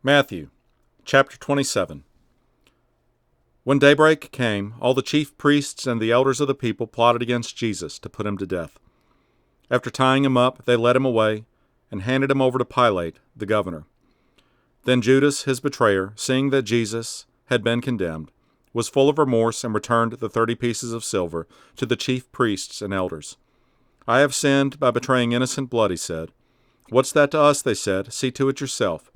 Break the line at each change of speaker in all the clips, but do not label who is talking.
Matthew, chapter 27. When daybreak came, all the chief priests and the elders of the people plotted against Jesus to put him to death. After tying him up, they led him away and handed him over to Pilate, the governor. Then Judas, his betrayer, seeing that Jesus had been condemned, was full of remorse and returned the 30 pieces of silver to the chief priests and elders. "I have sinned by betraying innocent blood," he said. "What's that to us?" they said. "See to it yourself."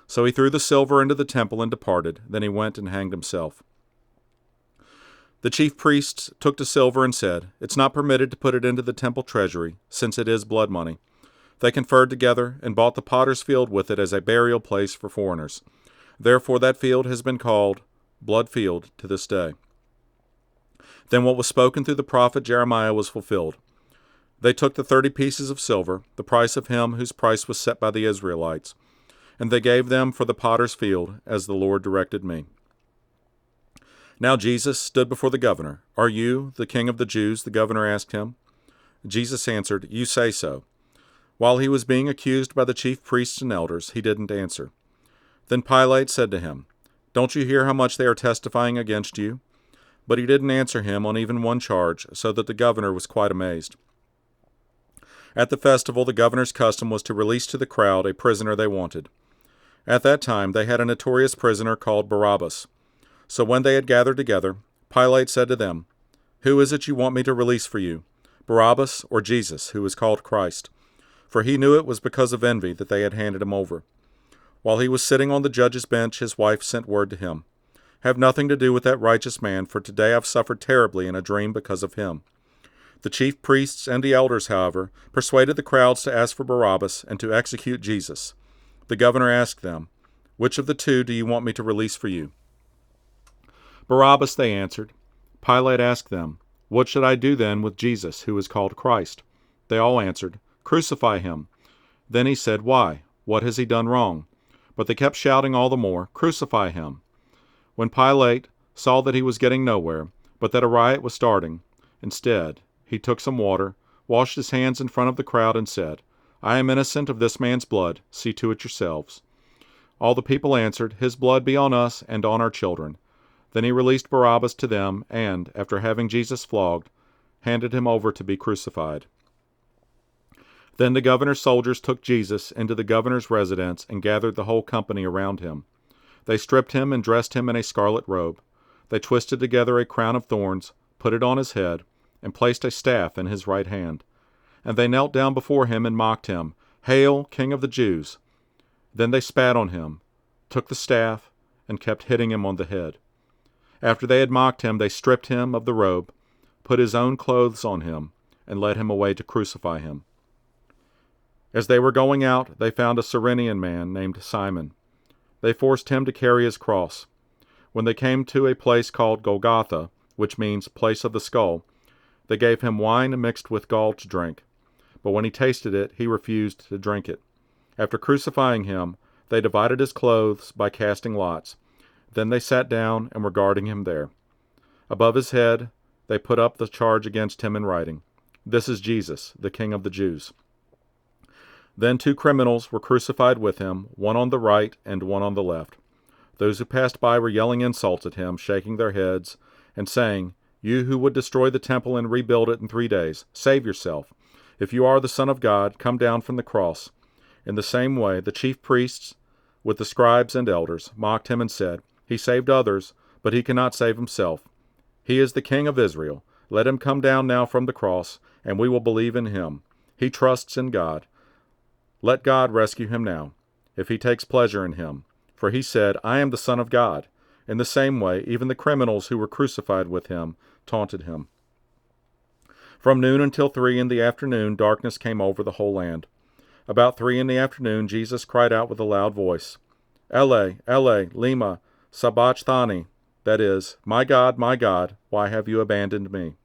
So he threw the silver into the temple and departed. Then he went and hanged himself. The chief priests took the silver and said, "It's not permitted to put it into the temple treasury, since it is blood money." They conferred together and bought the potter's field with it as a burial place for foreigners. Therefore that field has been called Blood Field to this day. Then what was spoken through the prophet Jeremiah was fulfilled. They took the 30 pieces of silver, the price of him whose price was set by the Israelites, and they gave them for the potter's field, as the Lord directed me. Now Jesus stood before the governor. "Are you the king of the Jews?" the governor asked him. Jesus answered, "You say so." While he was being accused by the chief priests and elders, he didn't answer. Then Pilate said to him, "Don't you hear how much they are testifying against you?" But he didn't answer him on even one charge, so that the governor was quite amazed. At the festival, the governor's custom was to release to the crowd a prisoner they wanted. At that time, they had a notorious prisoner called Barabbas. So when they had gathered together, Pilate said to them, "Who is it you want me to release for you, Barabbas or Jesus, who is called Christ?" For he knew it was because of envy that they had handed him over. While he was sitting on the judge's bench, his wife sent word to him, "Have nothing to do with that righteous man, for today I've suffered terribly in a dream because of him." The chief priests and the elders, however, persuaded the crowds to ask for Barabbas and to execute Jesus. The governor asked them, "Which of the two do you want me to release for you?" "Barabbas," they answered. Pilate asked them, "What should I do then with Jesus, who is called Christ?" They all answered, "Crucify him." Then he said, "Why? What has he done wrong?" But they kept shouting all the more, "Crucify him." When Pilate saw that he was getting nowhere, but that a riot was starting, instead, he took some water, washed his hands in front of the crowd, and said, "I am innocent of this man's blood. See to it yourselves." All the people answered, "His blood be on us and on our children." Then he released Barabbas to them, and, after having Jesus flogged, handed him over to be crucified. Then the governor's soldiers took Jesus into the governor's residence and gathered the whole company around him. They stripped him and dressed him in a scarlet robe. They twisted together a crown of thorns, put it on his head, and placed a staff in his right hand. And they knelt down before him and mocked him, "Hail, King of the Jews!" Then they spat on him, took the staff, and kept hitting him on the head. After they had mocked him, they stripped him of the robe, put his own clothes on him, and led him away to crucify him. As they were going out, they found a Cyrenian man named Simon. They forced him to carry his cross. When they came to a place called Golgotha, which means place of the skull, they gave him wine mixed with gall to drink. But when he tasted it, he refused to drink it. After crucifying him, they divided his clothes by casting lots. Then they sat down and were guarding him there. Above his head, they put up the charge against him in writing, "This is Jesus, the King of the Jews." Then 2 criminals were crucified with him, one on the right and one on the left. Those who passed by were yelling insults at him, shaking their heads, and saying, "You who would destroy the temple and rebuild it in 3 days, save yourself. If you are the Son of God, come down from the cross." In the same way, the chief priests, with the scribes and elders, mocked him and said, "He saved others, but he cannot save himself. He is the King of Israel. Let him come down now from the cross, and we will believe in him. He trusts in God. Let God rescue him now, if he takes pleasure in him. For he said, 'I am the Son of God.'" In the same way, even the criminals who were crucified with him taunted him. From noon until 3 in the afternoon, darkness came over the whole land. About 3 in the afternoon, Jesus cried out with a loud voice, "Ele, Ele, lema sabachthani," that is, my God, why have you abandoned me?"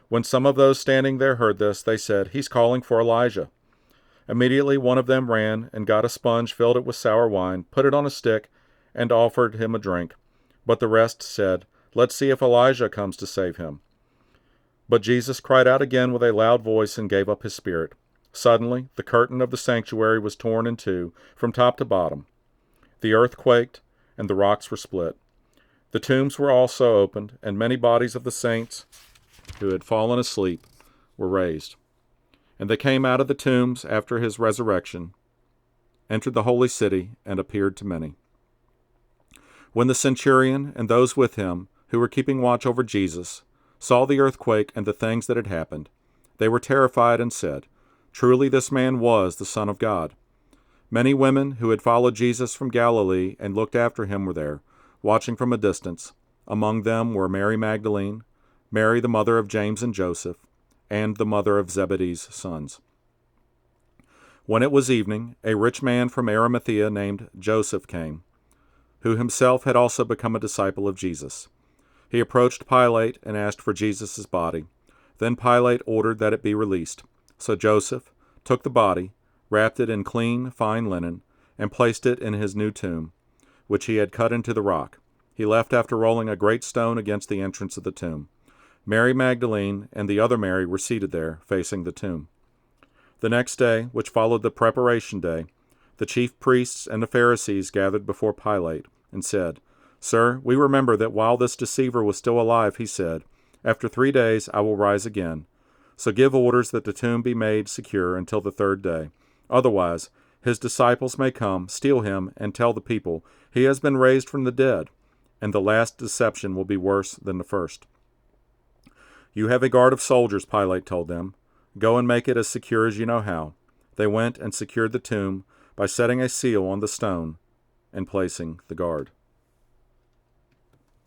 When some of those standing there heard this, they said, "He's calling for Elijah." Immediately one of them ran and got a sponge, filled it with sour wine, put it on a stick, and offered him a drink. But the rest said, "Let's see if Elijah comes to save him." But Jesus cried out again with a loud voice and gave up his spirit. Suddenly, the curtain of the sanctuary was torn in two, from top to bottom. The earth quaked, and the rocks were split. The tombs were also opened, and many bodies of the saints who had fallen asleep were raised. And they came out of the tombs after his resurrection, entered the holy city, and appeared to many. When the centurion and those with him, who were keeping watch over Jesus, saw the earthquake and the things that had happened, they were terrified and said, "Truly this man was the Son of God." Many women who had followed Jesus from Galilee and looked after him were there, watching from a distance. Among them were Mary Magdalene, Mary the mother of James and Joseph, and the mother of Zebedee's sons. When it was evening, a rich man from Arimathea named Joseph came, who himself had also become a disciple of Jesus. He approached Pilate and asked for Jesus' body. Then Pilate ordered that it be released. So Joseph took the body, wrapped it in clean, fine linen, and placed it in his new tomb, which he had cut into the rock. He left after rolling a great stone against the entrance of the tomb. Mary Magdalene and the other Mary were seated there, facing the tomb. The next day, which followed the preparation day, the chief priests and the Pharisees gathered before Pilate and said, "Sir, we remember that while this deceiver was still alive, he said, 'After 3 days I will rise again.' So give orders that the tomb be made secure until the 3rd day. Otherwise, his disciples may come, steal him, and tell the people, 'He has been raised from the dead,' and the last deception will be worse than the first." "You have a guard of soldiers," Pilate told them. "Go and make it as secure as you know how." They went and secured the tomb by setting a seal on the stone and placing the guard.